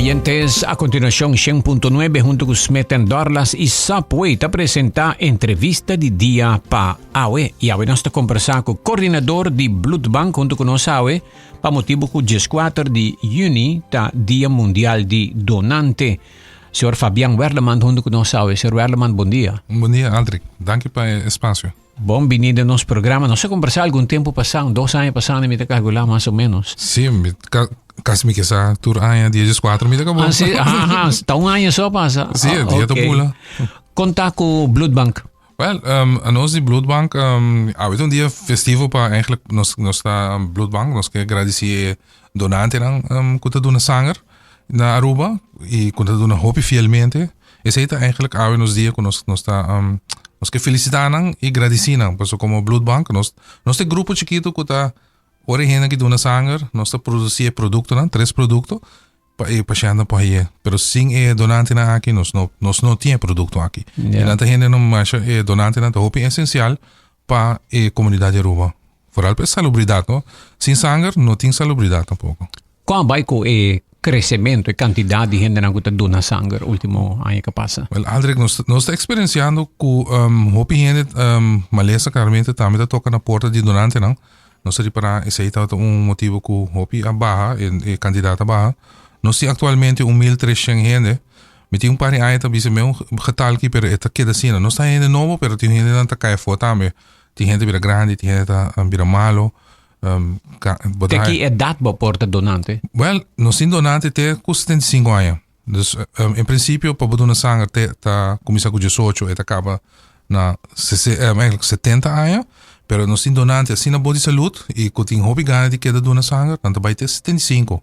oyentes, a continuación 100.9 junto con Smeten Darlas y Subway te presenta entrevista di dia pa AWE. E AWE nós te conversar com o coordenador de Blood Bank junto com nós AWE pa motivo que o 14 de junho ta Dia Mundial de Donante. Senhor Fabian Werleman junto com nós AWE. Senhor Werleman, bom dia. Bom dia, Aldrich. Dank je pelo espaço. Bem-vindo ao nosso programa. Nós conversamos algum tempo passado, 2 anos passados, me te lá mais ou menos. Sim, quase me quesa tur aia dia 4 me acabou. Ah, sim, está ano só passa. Sim, dia da pula. Contact com o Blood Bank. Wel, a nós de Blood Bank, é dia festivo para eigenlijk nós está Blood Bank, nós que agradecer donante nang kuta duna sanger na Aruba e kuta duna hopi fielmente. Esse aí tá eigenlijk nos dia que nós está nós que felicitar nang e agradecer nang, porque como Blood Bank nós tem grupo chiquito que tá origina que duna sanger, nós tá produzir produto nang, 3 produtos para o paciente para aí. Pero sem donante na aqui nós não tinha produto aqui. E nanta gente não mais donante na hopi essencial para a comunidade Aruba. Vooral para salubridade, não? Sem sanger não tem salubridade tampouco. Qual vai com o crescimento e quantidade de gente que dona sangue último ano que passa? Well, Aldrich, nós estamos experienciando que hopi gente malesa claramente também toca na porta de donante, não? Nós estamos para esse aí motivo que hopi a barra e candidata barra. Nós temos atualmente 1.300 gente. Me tem par de anos também meu getal que pero eta queda assim, nós está gente novo, pero tem gente não tá cai fora também. Tem gente bira grande, tem gente bira malo. Tem que idade para porta donante? Well, nós temos donante até com 75 anos. Dus em princípio para donar sangue tá começa com 18 e acaba na 70 anos. Pero nós temos donante assim na boa de saúde e que tem hobby ganha de queda donar sangue, então vai ter 75.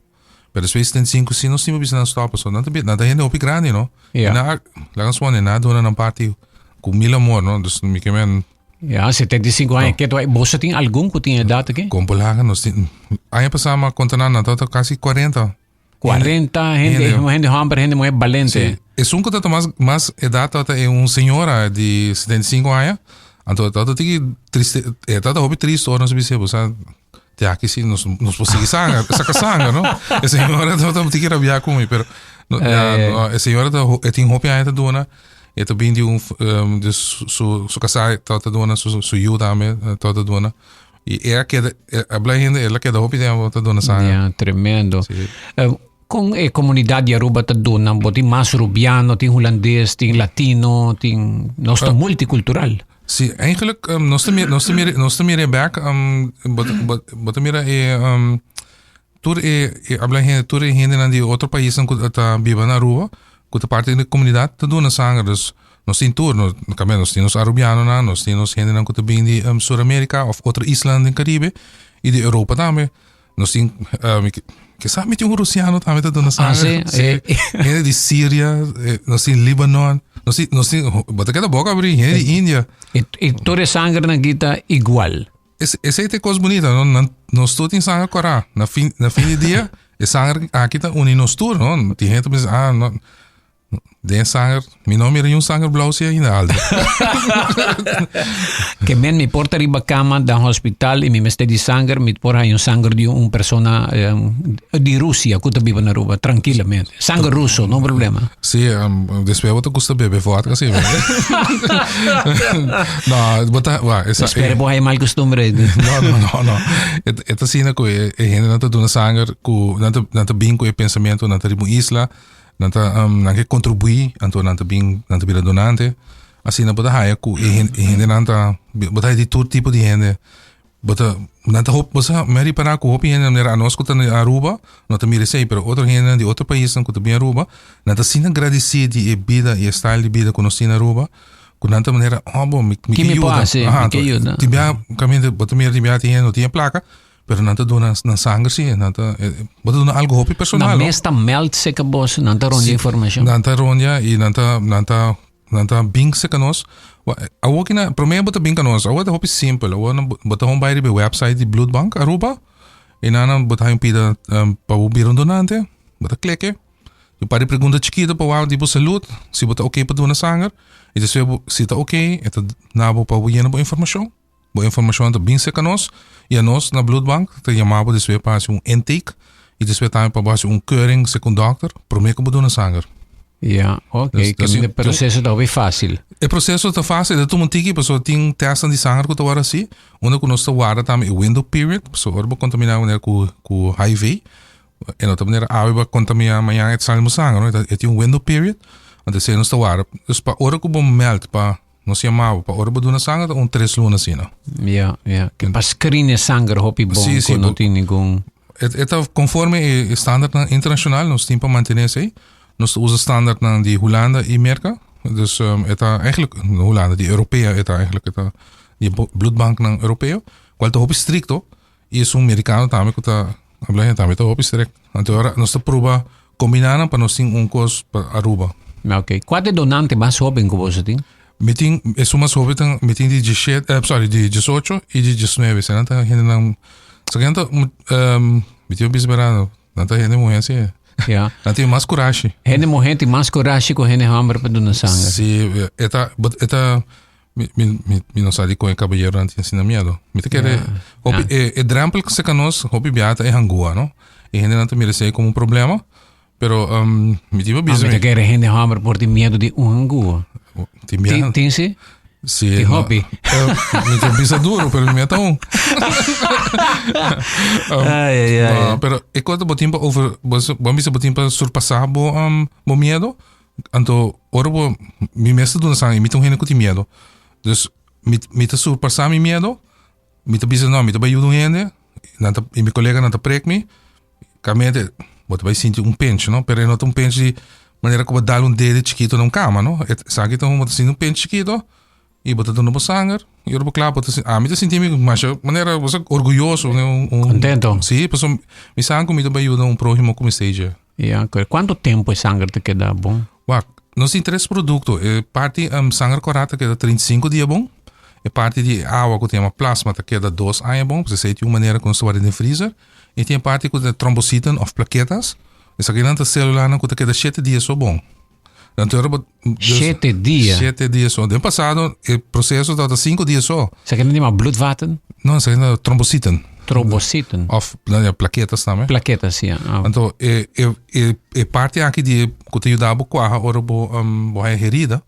Pero se 75 sim nós temos bisa stop, so não tem gente hobby grande, não? Yeah. Lá só na dona na parte com mil amor, não? Dus me que men ja, 75 anos. Que você tem algum que tem idade aqui? Com polaga, nós temos. Ano passado, contanan na total quase 40. 40, gente hamper, gente muito valente. É um que está mais idade, é senhora de 75 anos. Então, tem triste, tá hobby triste, nós sabemos, sabe? Tem aqui sim, nós conseguimos sangue, saca sangue, não? A senhora tem que rabiar comigo, pero a senhora tem hobby ainda dona. E também de de su casar toda dona su ajuda me toda dona e que a blinde ela que da hopi toda dona sangue. Yeah, tremendo. Com a comunidade Aruba ta dona, tem mais rubiano, tem holandês, tem latino, tem nós tá multicultural. Sim, eigenlijk nós também back botamira tur habla gente tur gente na de outro país que tá viva na Aruba. Que parte da comunidade está dando sangue, dus nós temos tour, nós temos arubiano, nós temos gente que está vindo de Sul-América ou outro isla no Caribe e de Europa também. Nós temos que sabe que russiano também está dando sangue. Gente de Síria, nós temos Líbano, nós temos bota cada boca abrir, gente de Índia. E toda sangue na guita igual. Essa é coisa bonita, nós todos temos sangue corá. Na fim de dia, é sangue aqui está unindo tour, não? Tem gente que diz não de sangue, meu nome é sangue blau se ainda alto. Que me porta riba cama da hospital e me meste de sangue, me porta sangue de persona de Rússia que está viva na Aruba, tranquilamente. Sangue russo, não problema. Sim, después você custa beber vodka, sim. Não, bota, espero que é mal costumbre. Não. Esta cena que a gente não está dando sangue, não está bem com o pensamento, não está de isla. Nanti contribui anto nanti bila donante assim na bota haya ku gente nanta bota de todo tipo de gente bota nanta hop bosa meri para ku hopi gente nera nós que tá na Aruba nanta mire sei pero outro gente de outro país que tá bem Aruba nanta sina agradecer de vida e style de vida que nós na Aruba ku nanta maneira bom me que ajuda tibia caminho bota mire tibia tinha não tinha placa pero nanta dona na sangue sim nanta bota dona algo hopi personal na mesta meld se que boss nanta ronja informação nanta ronja e nanta bing se que nós a wakina primeiro bota bing que nós a outra hopi simple a bota home by the website de Blood Bank Aruba e nana bota aí pida para o biro donante bota clique e para pergunta chiquita para o tipo saúde se bota ok para dona sangue e se está ok então nabo para o boa informação também se que nós e a nós na Blood Bank te chamava de para um intake E depois também para baixo keuring secundokter, prometo que vou na sangue. Ja, ok. Dus O processo está bem fácil. O processo está fácil, é tudo tiki, pessoa tem testa de sangue que agora assim, onde nós está guarda também o window period, pessoa agora contaminar com HIV, e outra maneira a água contaminar amanhã é sangue no sangue, não é? Tem window period, onde se nós está guarda, dus para hora que bom melt para nós chamava para hora do na sangue, 3 lunas assim, não? Ja, ja. Que para screenar sangue, hopi bom, sim, não tem nenhum. Está conforme o standard internacional, nós temos para manter isso aí. Nós usamos standaard naar die Hollanda e Amerika. Dus het eigenlijk Hollanda, die Europea, het eigenlijk het die bloedbank naar Europeo. Qual te hopi stricto e is americano também que tá habla também te hopi strict. Agora nós te prova combinando para nós tem cos para Aruba. Ok. Quanto donante mais hopen que você tem? Meeting é uma hopi meeting die 17, die 18 e die 19. Sen tá gente não só que então meeting bisberano, não tá gente muito assim. Ja. Dan tem mais coragem. Hene morrente mais coragem com hene hammer para donar sangue. Sim, mi não sabe como é cabalheiro não tem ensinamento. Me te quer é drempel que se canos, hopi beata é hangua, não? E hene não te merece como problema, pero me tive bismo. Me te quer hene hammer por ter medo de hangua. Tem se? Sim. Tem hobby. Me te bisa duro, pero me tá pero e quando botimpa over, bom bisa botimpa surpassar bo medo, anto ora bo mi mesta do sang, mi tão hene com medo. Dus mi te surpassar mi medo, mi te bisa não, mi te bayu do hene, nanta e mi colega nanta prek mi, camente, bota vai sentir pinch, não? Pero não um pinch de maneira como dar dedo chiquito num cama, não? Sabe então bota sentir pinch chiquito. E bota tudo no sangue, e eu vou claro, me senti mais maneira você orgulhoso, contento. Sim, pessoal, me sangue me também ajuda próximo como seja. Yeah, quanto tempo o sangue te queda bom? Nós temos 3 produtos, parte sangue corata queda 35 dias bom, e parte de água que tem uma plasma que queda 2 anos bom, você sei de uma maneira como se guarda no freezer, e tem parte que tem trombocitën of plaquetas, essa aqui não celular que queda 7 dias só bom. 7 dias? 7 dias só. No passado, o processo estava 5 dias só. Você quer dizer bloedvaten? Não, isso é trombocitën. Trombocitën? Of plaquetas também. Plaquetas, sim. Então, parte aqui de que te ajuda a boa, ora boa herida,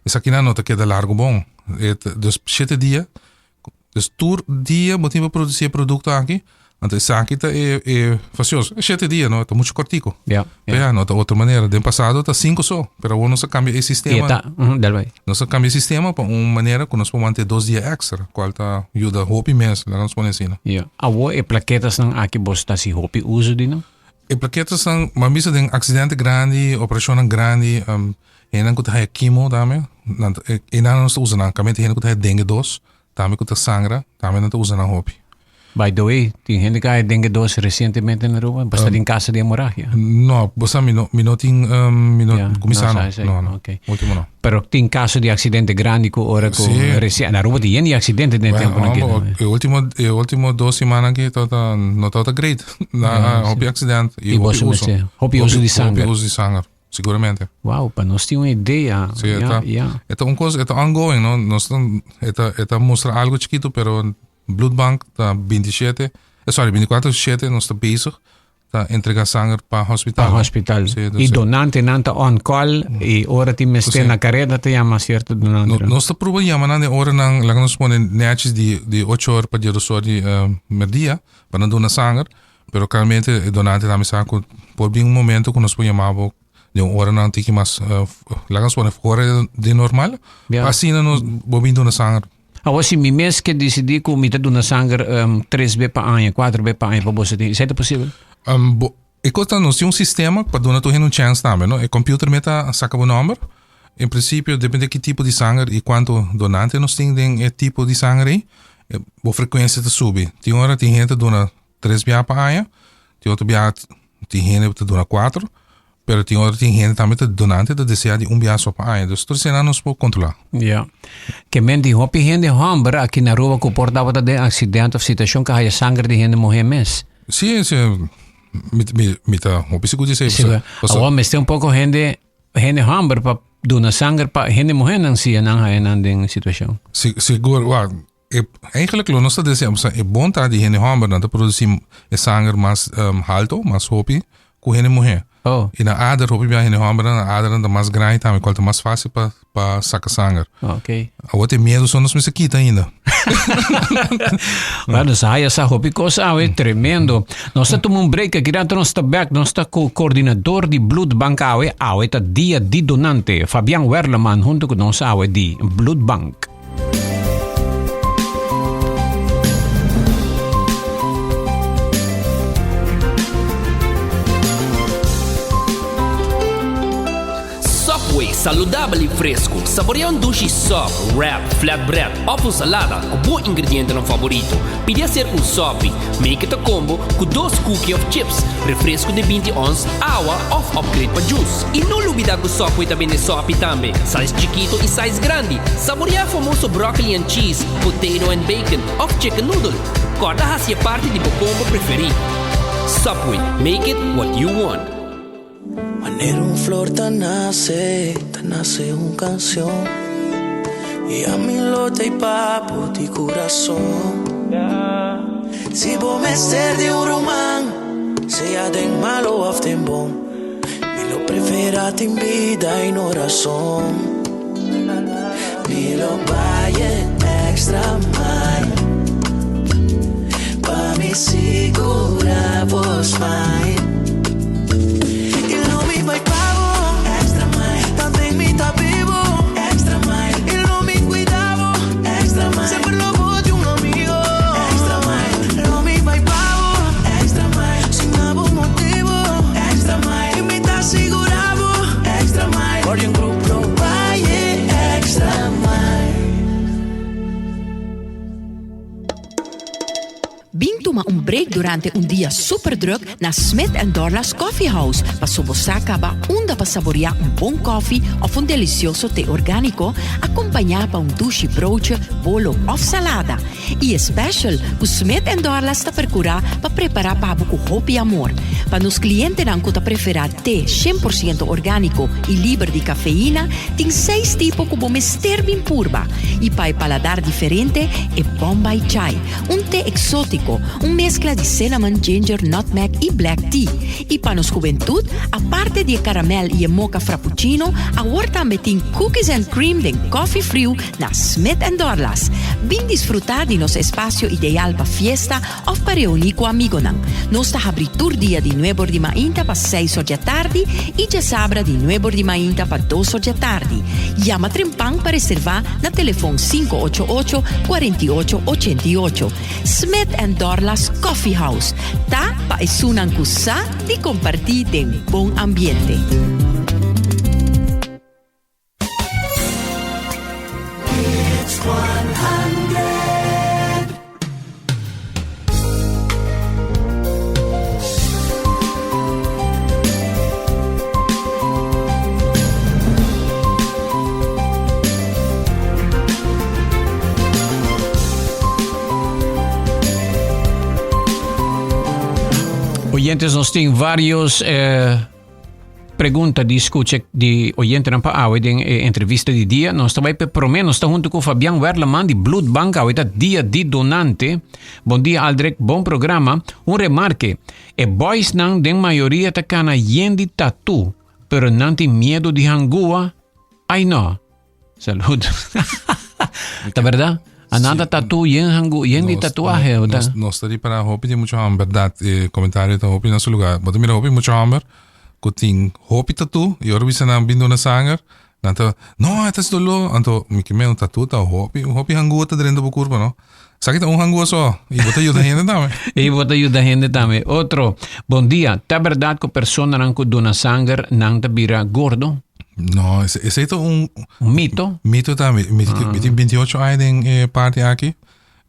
isso aqui não queda largo bom. Dus 7 dias, dus tour dia, motivo produzir produto aqui. Então, isso aqui é facioso. 7 dias, não? É muito cortico. Yeah. Não, de outra maneira. No passado, está 5 só. Pero não se cambia o sistema. Não se cambia o sistema para uma maneira que nós podemos manter 2 dias extra. Qual está ajuda hopi mês, lá nós podemos ensinar. Awo e plaquetas não aqui você está se hopi uso de não? E plaquetas são, mas misa tem acidente grande, operação grande, e não que tem quimo também. E não se usa não. Também tem que tem dengue 2, também que tem sangra, também não se usa não hopi. By the way, tem gente que dengue 2 recentemente na Aruba, basta em casa de hemorragia. Não, você não tem comissário. Não. Okay. Último não. Pero tem caso de acidente grande que ora com recente. Na Aruba tem acidente de tempo naquele. O último 2 semanas que não está great. Na houve acidente e você houve uso de sangue. Houve uso de sangue. Seguramente. Wow, para nós tem uma ideia. É uma coisa, é ongoing, não? Nós é mostra algo chiquito, pero bloedbank está 24/7 nós está bezig tá entregar sangue para hospital. Para hospital. E donante nanta on call e ora ti meste na carreta te llama certo donante. Nós está prova llama na ora nang lang nós põe netjes de 8 horas para dia de merdia para donar sangue, pero claramente donante também sabe por bem momento que nós põe chamava de hora nang tiki mas lang nós põe fora de normal. Assim nós bobin donar sangue. Assim, mi mês que decidi que me donar sangue 3 vezes por ano, 4 vezes por ano para você. Isso é possível? E quando nós temos sistema para donar tu uma chance também, não? O computer meta saca o número. Em princípio, depende de que tipo de sangue e quanto donante nós temos de tipo de sangue, a frequência te sube. Tem hora tem gente que dona 3 vezes por ano, tem outro vez tem gente que dona 4. Pero tem hora tem gente também que donante que deseja de vez só para ano. Então, isso não se pode controlar. Que mente hopi gente hambra aqui na rua que portava de acidente ou situação que há sangue de gente morrer mês. Sim, me tá hopi seguro dizer. Agora, mas tem pouco gente hambra para donar sangue para gente morrer não se não há em situação. Seguro, Eigenlijk lo nós dizemos é bom tá de gente homem não produzir sangue mais alto, mais hopi, com gente mulher. Oh, E na adar hopi bem gente homem na adar anda mais grande também, quanto mais fácil para sacar sangue. ok. A outra medo só nós me quita ainda. Bueno, essa hobby coisa é tremendo. Nós tomamos um break aqui dentro nós back, nós com o coordenador de Blood Bank tá dia de donante, Fabian Werleman, junto com nós de Blood Bank. Subway, saudável e fresco. Saboreia um sushi sub, wrap, flatbread ou salada com bom ingrediente no favorito. Pide ser um sop, make it a combo com 2 cookies of chips, refresco de 20 ons, água ou upgrade para juice. E não olvida que o Subway também é sop também, size chiquito e size grande. Saboreia famoso broccoli and cheese, potato and bacon ou chicken noodle. Corta hacia parte de combo preferido. Subway, make it what you want. Manera un flor tan nace una canción. Y a mi lote y papo de corazón. Si vos me ser de un román, sea de malo o de bon, me lo prefera en vida y no razón. Me lo vaya extra mile, pa' mi segura vos mine. Vai pago, extra mile. Tanto en mí está vivo, extra mile. Y lo me cuidaba, extra mile. Siempre lo voy de un amigo, extra mile. Lo me vai pago, extra mile. Sin algún motivo, extra mile. Y me está asegurado, extra mile. Por un grupo vaya extra mile. Bintuma um break durante um dia super druk na Smith & Dorla's Coffee House para sobosaka ba unda para saborear bom coffee of delicioso té orgânico acompanhado pa sushi broodje, bolo of salada. E special, o Smith & Dorla's ta percura para preparar para com hopi amor. Para nos clientes não que preferar té 100% orgânico e livre de cafeína, tem 6 tipos como mister bem purba. E para paladar diferente é Bombay Chai, té exótico, mescla de cinnamon, ginger, nutmeg e black tea. E para nos juventude, aparte de caramel e mocha frappuccino, agora também tem cookies and cream de coffee frio na Smith & Dorla's. Bem desfrutar de nosso espaço ideal para fiesta ou para reunir com amigos. Nós está abrindo dia de 9 de manhã para 6 da tarde e de sábado de 9 de manhã para 2 da tarde. Llama Trempang para reservar na telefone 588-4888. Smith & Dorla's Coffee House. Ta pa esunang kusa di compartir de bom ambiente. It's 100. Oyentes, nos tienen varios preguntas de escucha de oyentes en entrevista de día. Nos está promenos está junto con Fabian Werleman de Blood Bank, ahorita día de donante. Bom dia, Aldrich, bom programa. Un remarque, boys nan den mayoría ta cana yendi tatu, pero nan tem miedo de hangua. Ay no. Salud. ¿Está verdad? Ananda tatu yen de tatuaje, ¿verdad? Nós está ali para hopi de muito hammer, verdade. Comentário está hopi no seu lugar. Mas mira hopi muito hammer, que tem hopi tatu e orbi se não bindo na sanger. Nanto, no, é tas dolo. Anto, me queimei tatu tá hopi hangua tá dentro do curva, não? Sabe que tá hangua só. E bota ajuda a gente também. E bota ajuda a gente também. Outro, bom dia. Tá verdade que a pessoa não dona sangue não tá vira gordo? No, esse é um mito. Mito também. Me tem 28 anos em parte aqui.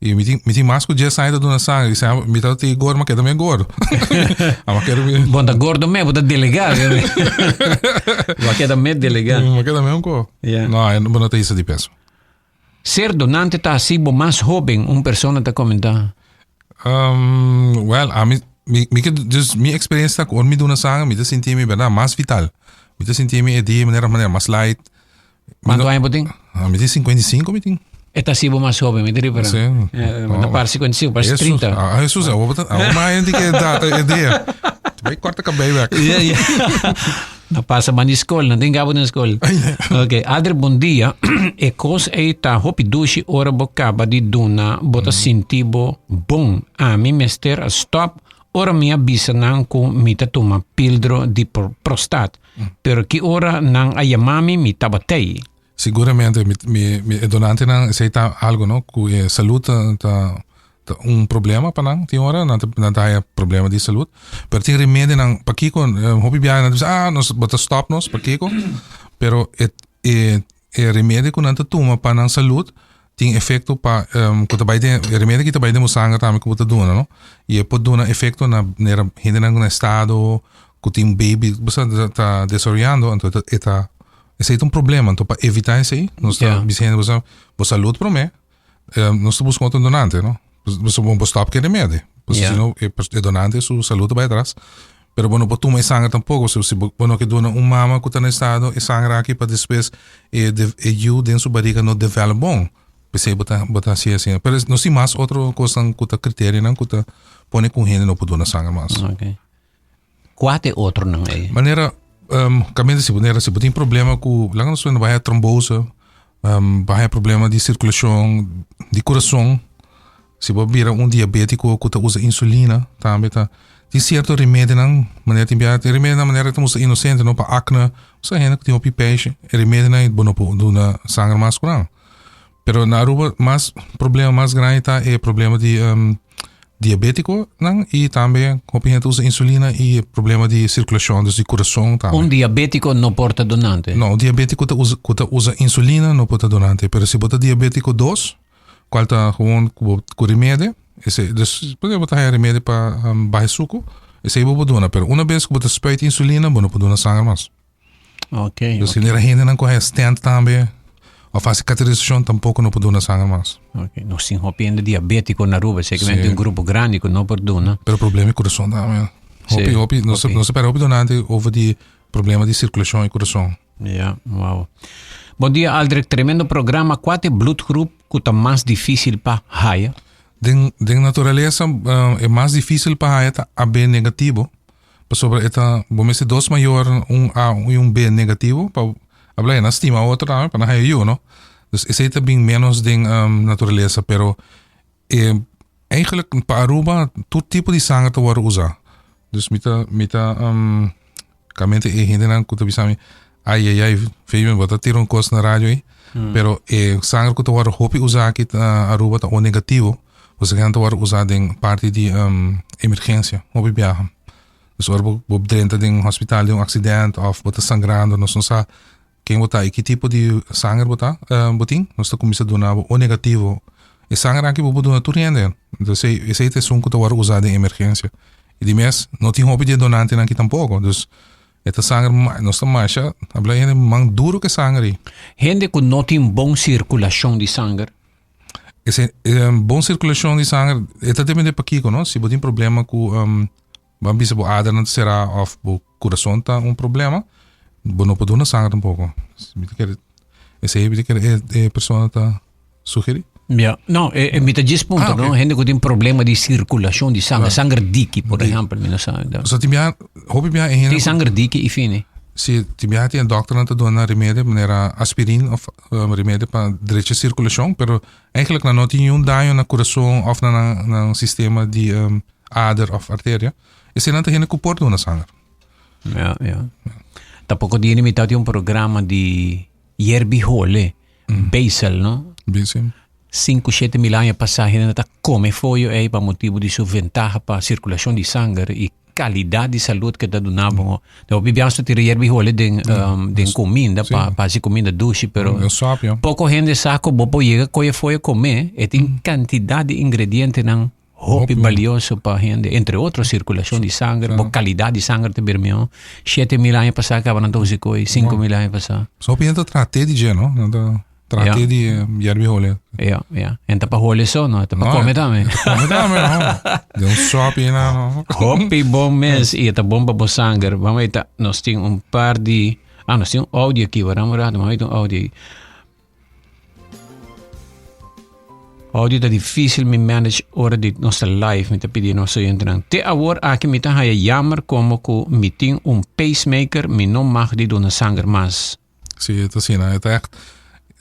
E me tem mais que 10 anos de sangue. Me tem gordo, mas que também é gordo. Bom, tá gordo mesmo, tá delegado. Mas que também é delegado. Mas que também é um gordo. Não, não tem isso de peso. Ser donante tá assim, mais jovem, pessoa tá comentando. Well, minha experiência com me dona sangue, me senti mais vital. Me senti de maneira mais light. Quanto anos você tem? Me tem 55, me tem. Esta sibo mas joven, me diri para. Sim. Na parsi con sibo, parsi 30. Jesus, mas hindi que data ideia. Vai corta ka baby. Napasa man di school, natin gabo ng school. Okay, Adre, bom dia. E cos e ta hopi dushi ora bocaba di duna bota sintibo bom. A mi mester a stop ora mi abisa nang ku mita tuma pildro di prostat. Pero ki ora nang ayamami mi tabatei. Seguramente mi donante nang aceita algo, no? Ku saluta problema pa nang tiora na tayo problema di salut. Pero ti remedio ng pakiko hopi biya na nos bota stop nos pakiko. Pero remedio ko nang tuma pa ng salut ting efekto pa kuta bayde remedio kita bayde mo sanga tami ko buta duna, no? E po duna efekto na nera hindi nang na estado kuting baby basta ta desoriando anto eta ese é um problema, então para evitar isso aí nós está dizendo você saúde para mim nós estamos buscando um donante, não? Você não pode stop que remédio, porque senão é donante sua saúde vai atrás. Pero bueno, para tu mais sangue tampouco, se bueno que dona mama que está no estado e sangue aqui para depois you dentro sua barriga não develop bom, pensei botar assim. Pero não se mais outra coisa que está critério não que está põe com gente não pode donar sangue mais. Okay. Qual é outro não é? Maneira caminho se maneira se tem problema com lá não vai a trombose, vai problema de circulação, de coração. Se você vira diabético que usa insulina, também tá. Tem certo remédio não, maneira tem remédio na maneira que usa inocente não para acne, você ainda que tem o peixe, remédio não é bom para na sangue mais curado. Pero na Aruba mais problema mais grande tá é problema de diabético não e também como gente usa insulina e problema de circulação, de coração também. Diabético não porta donante. Não, diabético que usa insulina não porta donante, pero se você diabético 2 qual está com remédio, dus pode botar remédio para baixar suco, esse aí vou donar, pero uma vez que você spuit insulina, você não pode donar sangue mais. Ok. Dus se ele ainda não corre stent também, ou faz cicatrização, tampouco não pode donar sangue mais. Ok. Nós temos hopi diabético na Aruba, seguramente grupo grande que não pode donar. Pero problema é coração também. Hopi, não se para hopi donante over de problema de circulação e coração. Wow. Bom dia, Aldrich. Tremendo programa. Qual é o bloedgroep que está mais difícil para Haya? De natureza é mais difícil para Haya tá AB negativo. Sobre esta, vamos dizer, 2 maior, A e B negativo. Para hablar na estima outra, para Haya eu, não? Dus esse é bem menos de natureza, pero eigenlijk para Aruba, todo tipo de sangue te pode usar. Dus mita kamente gente não que te ai, feio, vou tirar coisa na rádio aí. Pero sangue que tu vai hopi usar aqui na Aruba tá o negativo, você kan tu vai usar em parte de emergência, hopi viaja. Dus orbo dentro de hospital de acidente of bota sangrando, nós não sabe quem botar e que tipo de sangue botar, botin, nós tá começando a donar o negativo. E sangue aqui vou donar tudo ainda. Então esse é o que tu vai usar em emergência. E de mês não tem hopi de donante aqui tampouco, dus esta sangue não está mais, habla ainda mais duro que sangue. Gente que não tem boa circulação de sangue. Essa boa circulação de sangue, esta depende para aqui, não? Se você tem problema com vamos dizer, a não será of o coração tá problema, não pode donar sangue tampouco. Esse aí é pessoa tá sugerir. No, è mita 10 punto, no? Gente che tem problema di circolazione di sangue, sangue dichi, per esempio, mi sa. So ti hopi di sangue dichi e fine. Se ti ti een dokter te doen remédio, meneer aspirine of remédio para direita circulação, pero eigenlijk na não tinha daño na coração of na sistema de ader of artéria. Esse não tem que pôr na sangue. Tampouco di limitati un programma di Yerbihole, Basel, no? Basel. 5-7 mil anos passados ainda come foi aí para motivo de sua ventaja para a circulação de sangue e qualidade de saúde que está donando. Então, vivíamos a tirar hole de comida para se comida doce, pero pouco gente sabe que bopo chega que foi comer e tem quantidade de ingredientes não hopi valioso para gente, entre outros circulação de sangue, qualidade de sangue também mesmo. 7 mil anos passados acaba na doce coi, 5 mil anos passados. Só pinta traté de gê, não? Tratei de Yerbihole. Então para hole só, não? Então para comer também. Comer também, não. De shopping, não. Hopi bom mês e tá bom para o sangue. Vamos ver, nós temos par de... nós temos áudio aqui, vamos ver um áudio. Audio tá difícil me manage hora de nossa live, me tá pedindo nosso entrante. Te agora aqui me tá haya jammer como que me tem pacemaker, me não mag de doen sanger mas. Sim, het is het echt.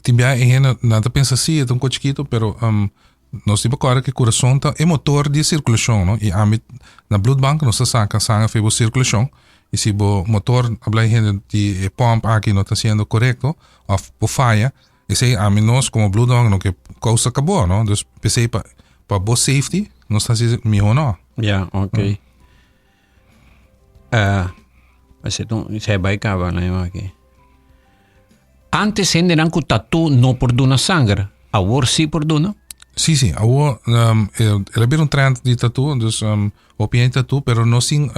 Timbia nada pensa assim, é um cochiquito, pero nós tipo agora que coração tá é motor de circulação, não? E na bloedbank nós saca sangue fez circulação. E se o motor habla de pump aqui não está sendo correto, ou falha, esse a nós como bloedbank não que causa acabou, não? Dus pensei para boa safety, nós está se melhor não. Ja, ok. Mas então você vai acabar lá aqui. Antes gente não com tatu não por dona sangue, agora sim por dona. Sim, agora ele é um trend de tatu, dus opinião tatu, pero não sim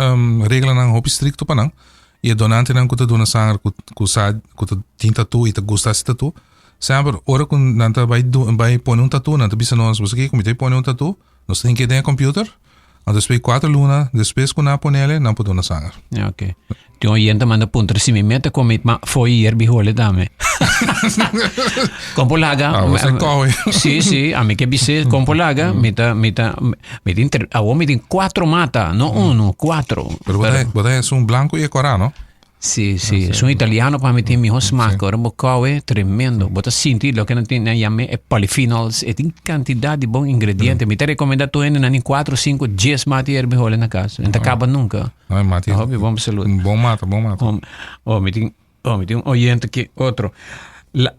regra não hopi stricto para não. E donante não kuta dona sangue kuta tin tatu e ta gusta se tatu. Sempre ora kun nanta vai pôr tatu, nanta bisa nós, você que comete pôr tatu, nós tem que ter computer. Depois 4 luna, depois com na ponele, não pode dona sangue. Ja, ok. Tem gente manda punter se me mete com ma foi hier bihole dame. Compolaga. Você corre. Sim, a mim que bise compolaga, me tem 4 mata, não 1, 4. Pero você é um branco e corano. Sì, sono italiano para meter mi smack, ora bocaue tremendo. Bota sentir lo que não tem na yame é polyphenols, e tem quantidade de bom ingrediente. Me te recomendado tu ainda nem 4, 5, 10 mate erbe hole na casa. Não acaba nunca. Não, mate. Bom saúde. Bom mata. Me tem oyente que outro.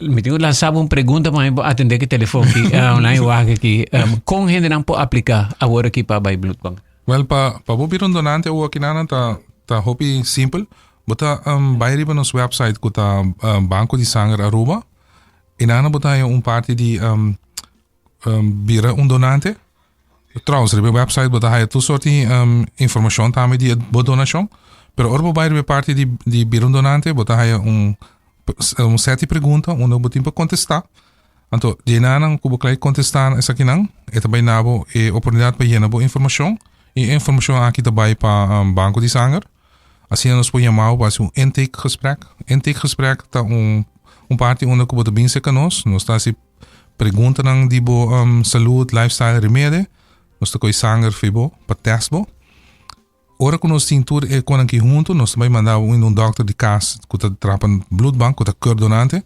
Me tenho lançado uma pergunta para atender que telefone aqui, online wag aqui. Como gente não pode aplicar agora aqui para a Bloedbank? Well, para bobir donante o aqui nana tá hopi simple. Bota bayri pa nos website ko ta Banco de Sangue Aruba. Inana bota parte de bira donante. Trouwens, op de website bota hai tu soorti information tame die donation. Pero orbo bayri parte de bira donante bota hai sete pergunta onde botin pa contestar. Anto di inana ko boklay contestar esa kinang eta bay nabo oportunidade pa yenabo information. E information aqui também para Banco de Sangue. Assim nós podemos fazer um intake gesprek. Intake gesprek tá parte onde que bota bem se conosco. Nós tá se pergunta nang di bo saúde, lifestyle, remédio. Nós tá com sangue fibo para teste. Ora que nós tintur e quando aqui junto, nós também mandava doctor de casa que tá trapan bloedbank, que tá cur donante.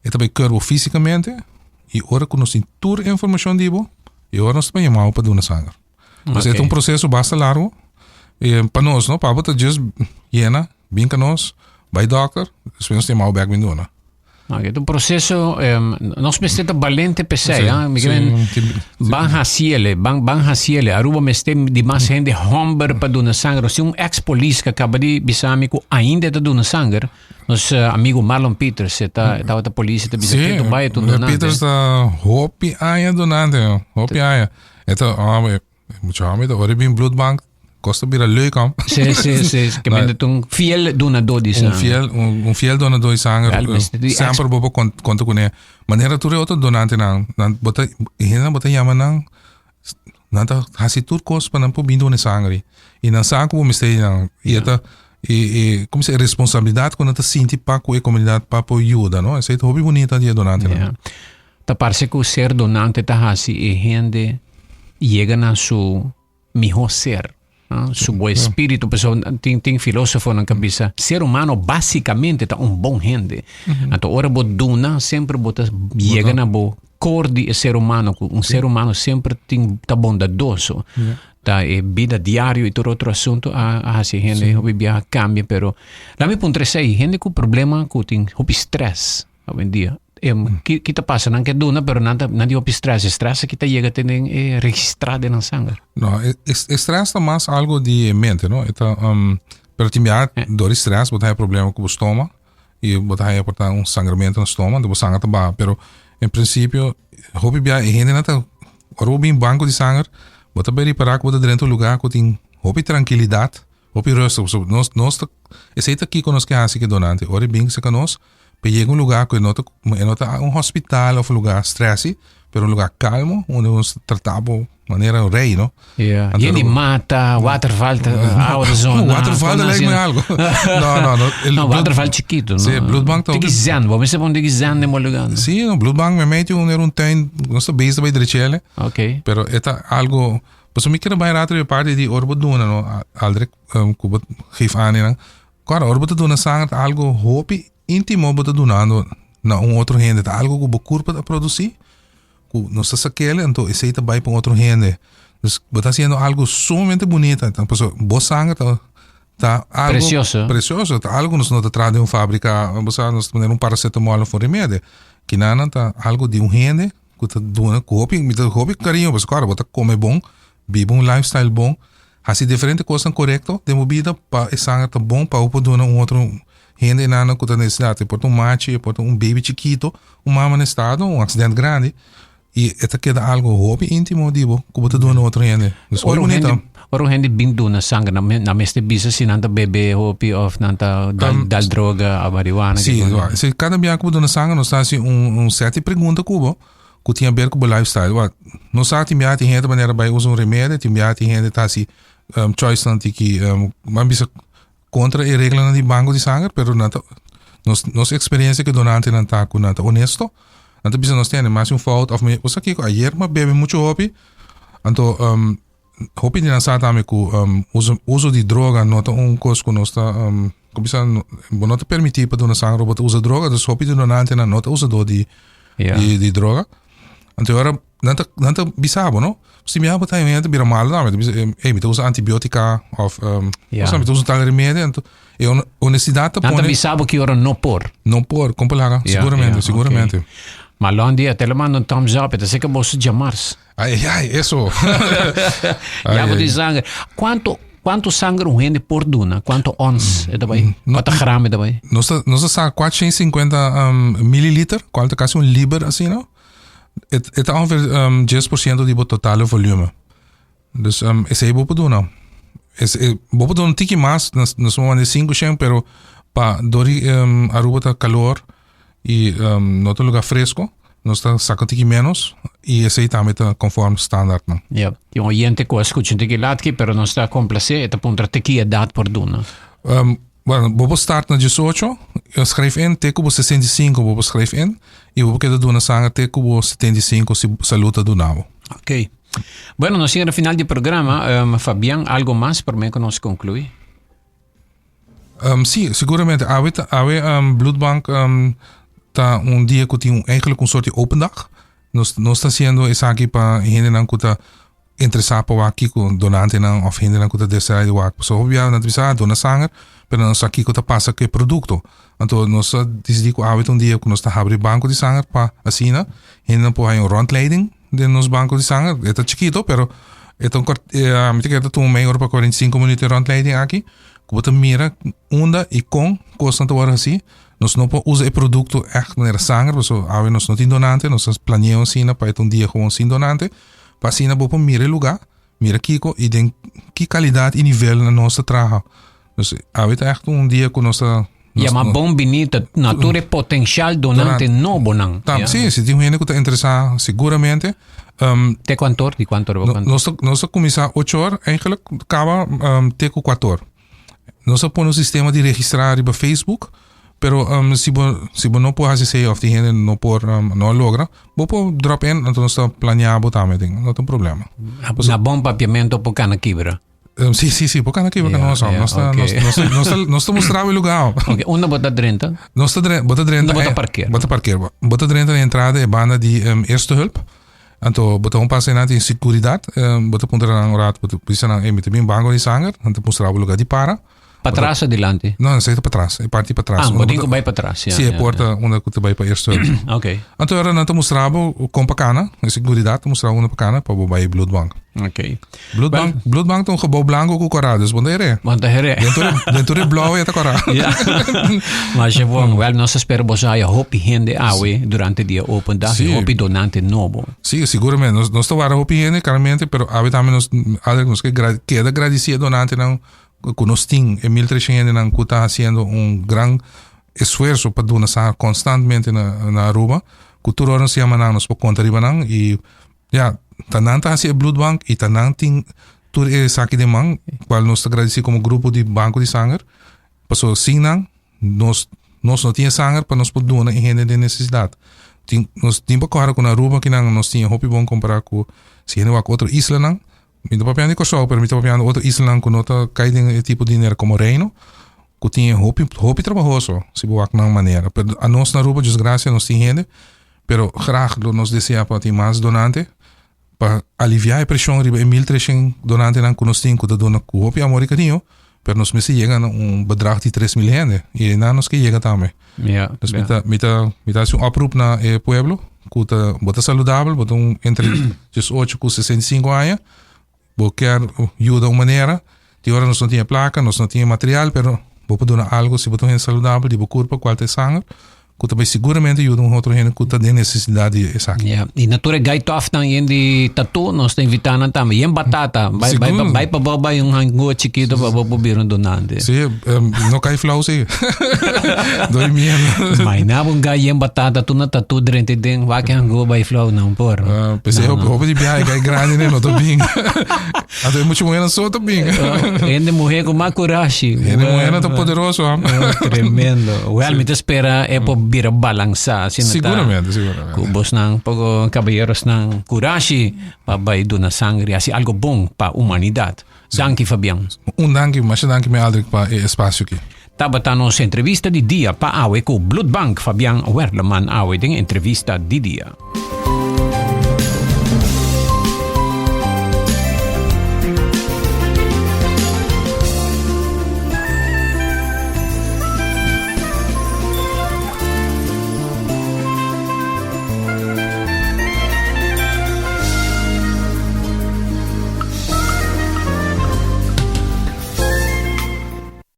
E também cur fisicamente. E ora que nós tintur informação di bo, e ora nós também chamamos para donar sangue. Mas é um processo bastante largo. E para nós, não? Para botar just jena, bem que nós, vai doctor, depois nós temos back vindo, não? Okay, um processo, nós precisamos valente pessoa, bang hasiele, Aruba mestem de mais gente homber para donar sangue. Se ex-polícia que acaba de bisamico ainda está donar sangue, nosso amigo Marlon Peters está a polícia, está bisando que vai donar. Peters está hopi aia donante, hopi aia. Então, muito homem, agora bem bloedbank. Kosta bira leuk am. Sim. Que me tung fiel donador de sangue. Un fiel donador de sangue. Sempre bobo conta com ele. Maneira tu outro donante nan bota yama nan nanta hasi tur kos para não pôr donar sangue. E nan sangue como mistei nan e como se responsabilidade quando tá senti para com a comunidade para por ajuda, não? Essa é hobby bonita de donante. Tá parece que o ser donante tá hasi e gente chega na su mejor ser. Su bom espírito, pessoal tem filósofo na cabeça. Ser humano basicamente tá bom gente. Então, ora bo duna sempre bota chega na bo cor de ser humano. Ser humano sempre tá bondadoso. Tá vida diário e todo outro assunto a gente obvia cambia, pero lá me pontre sei gente com problema com tem stress hoje em dia. Kita passa não que duna, pero nada de stress kita chega a ter registrado na sangue. No, stress é mais algo de mente, não? Então, pero timbiar do stress, botar problema com o estômago e botar sangramento no estômago, depois sangue também. Pero em princípio, hobby bia e gente nada, hobby banco de sangue, botar bem reparar que botar dentro do lugar que tem hobby tranquilidade, hobby rust. Nós esse aqui conosco que é assim que donante, hora bem se conosco. Pero llega un lugar que no está un hospital o un lugar stressy, pero un lugar calmo, donde nos tratamos de manera rey, ¿no? Ja. Jullie mata, waterval, oude zone. Waterval lijkt me algo. No, waterval chiquito. No? Sí, bloedbank toch. Tiki zan, we hebben een tiki zan in Molugano. Sí, no, bloedbank me mete un tuin, no está bezig bij de Richelle. Okay. Pero está algo, pues a mí quiero bij rater parte die orbo doen, no, aldrig, kubat geef aan en cara, orbo te doen sangat algo hopi íntimo bote doen na outro gente, algo que o corpo a produzir. No está saquele, então esse aí tá vai para outro rende. Então, está sendo algo sumamente bonito. Então, boa sangue tá algo precioso. Tá algo nos não tá traz de uma fábrica, você nos tem paracetamol for remédio. Que nada tá algo de rende, que tá dando hobby carinho, mas claro, você come bom, vive lifestyle bom, assim diferente coisa correto, de movida para sangue tá bom para o donar outro rende nada que tá necessidade, por macho, por baby chiquito, mama no estado, acidente grande. E esta queda algo hobby íntimo, digo, que você doa no outro gente. Oro gente bindu na sangue, na meste bisa si nanta bebê hobby of nanta dal droga, a marihuana. Sim, se cada dia que você na sangue, nós está assim sete perguntas cubo, que tinha a ver com o lifestyle. Não sabe que tem gente maneira vai usar remédio, tem gente tá assim choice nanti que mas bisa contra a regra de banco de sangue, pero nanta nossa experiência que donante nanta com nanta honesto. Então, bisa nós temos mais fout of me, você aqui ayer mas bebe muito hobby. Então, hobby de lançar também com uso de droga, nota coisa que nós está, como bisa não te permitir para donar sangue, robot usa droga, então hobby de donante na nota usador de droga. Então, agora nanta bisa não? Se me botar em mente bira mal, não, me usa antibiotica of você me usa tal remédio, então honestidade põe. Nanta bisa que ora não por, compalaga, seguramente. Okay. Maar lang dia, te mando een thumbs up. Dat zeker bosse jamars. Ai, eso. Ja, vou dizer, quanto sangue gente por duna? Quanto ons é daí? Quanto grama é daí? Nós está 450 mililiter, quanto quase liber assim, não? É ongeveer 10% do total volume. Dus esse aí vou duna. Vou duna um tiki mais, nós vamos de 5%, pero para dori Aruba tá calor. E no outro lugar fresco, nós está sacando menos e esse aí também está conforme standaard. Ja, die oyente que escuchan que latki, pero não está complacer, eta puntra tequila dado por duna. Bueno, vou start na 18, schrijf in, tecubo 65, vou schrijf in, e vou querer duna sangue, tecubo 75, se saluta do nabo. Ok. Bueno, nós chegamos no final do programa. Fabián, algo mais para mim que nós concluir? Sim, seguramente. Bloedbank tá dia que tem eigenlijk soort open dag. Nós está sendo isso aqui para gente não que interessar para aqui com donante não of gente não que deseja de aqui. So obviamente não precisa donar sangue, mas nós aqui que passa que produto. Então nós decidi que dia que nós está abrir banco de sangue para assim, gente não pode rondleiding de nos banco de sangue. É chiquito, pero me te queda um meio para 45 minutos de rondleiding aqui. Que você mira onda e com constante hora assim. Nós não podemos usar o produto echt maneira sangue, porque nós não temos donante, nós planeamos assim para dia gewoon sem donante, para assim você mira o lugar, mira Kiko e tem que qualidade e nível na nossa trabalho. Então, é echt dia que nós ja, maar bom bonito, nature potencial donante no bonan. Sim, se tem gente que está interessado, seguramente. Te quanto? De quanto? Nós começamos 8 horas, eigenlijk acaba até 4 horas. Nós põe sistema de registrar para Facebook, pero se você não pode fazer of die gente não logra, você drop in, então nós planeamos também, não tem problema. Na bom papiamento por cana quebra. Sim, por cana quebra nós estamos mostrando o lugar. Ok, onde bota 30? Nós bota 30. Bota parqueiro. Bota 30 na entrada é banda de eerste hulp. Então, bota passo na de seguridade, bota ponta na hora, bota precisa na emite bem banco de sangue, então mostrar o lugar de para. Para trás ou adiante? Não, sei para trás. É parte para trás. Botinho vai para trás. Sim, é porta onde você vai para eerste hulp. Ok. Então, agora nós mostramos com bacana, a seguridade, mostramos uma bacana para o bloedbank. Ok. Bloedbank tem gebouw blanco com corado, dus bom é. Dentro é blauw e tá corado. Mas é bom, nós esperamos aí hopi gente durante o dia open dag, hopi donante novo. Sim, seguramente. Nós estamos a hopi gente, claramente, pero também nós queda agradecer donante não que nós tem 1.300 não que está fazendo gran esfuerzo para donar sangre constantemente na Aruba. Cultura orang siya manang nos po kontra riba nang i tanan ta si blood bank e tanan ting tur saki de mang qual nos agradeci como grupo de banco de sangre. Paso sinang nos não tinha sangre para nos poder donar em gente de necessidade. Nós tínhamos que correr com a Aruba que nós tinha hopi bom comparar com se ele vai com outra isla não. Então papiando com só, mas papiando outra isla não com outra cai de tipo de dinheiro como reino. Que tinha hopi trabalhoso se boa não maneira. Pero a nós na Aruba desgraça nós tinha gente, pero graag nós deseja para ter mais donante para aliviar a pressão riba 1.300 donante não que nós tinha que donar com hopi amor e carinho. Pero nos meses llegan un bedrag de 3.000 gente y na nos que llega también. Dus mita un oproep na pueblo que bota saludable, bota entre 18 e 65 años, quer ayuda de una manera, de ahora nos no tiene placa, nos no tiene material, pero bota donar algo si bota gente saludable, de curva cual te sangre, que também seguramente ajuda outro gente que tem necessidade essa. E natura gai tof nang yan di tatu nos ta invitanan tama yan batata vai pa baba yung hango chiquito pa bobiro donante. Sí, no cai flow sí. Doi mierda. Mai na bung gai yan batata tu na tatu drente den wa ke hango vai flow não por. Pensei hope de viagem gai grande né no to bing. Até muito mulher só to bing. Ende morrer com macurashi. Ende mulher tá poderoso. Tremendo. Well, me te espera bira balansa seguramente kubos ng caballeros ng Kurashi pabay doon na sangre asi algo bom pa humanidad. Danke Fabian. Danke, mas danke me Aldrich pa espaço aqui. Tabatano sa entrevista di dia pa awe ko Blood Bank Fabian Werleman awe ding entrevista di dia.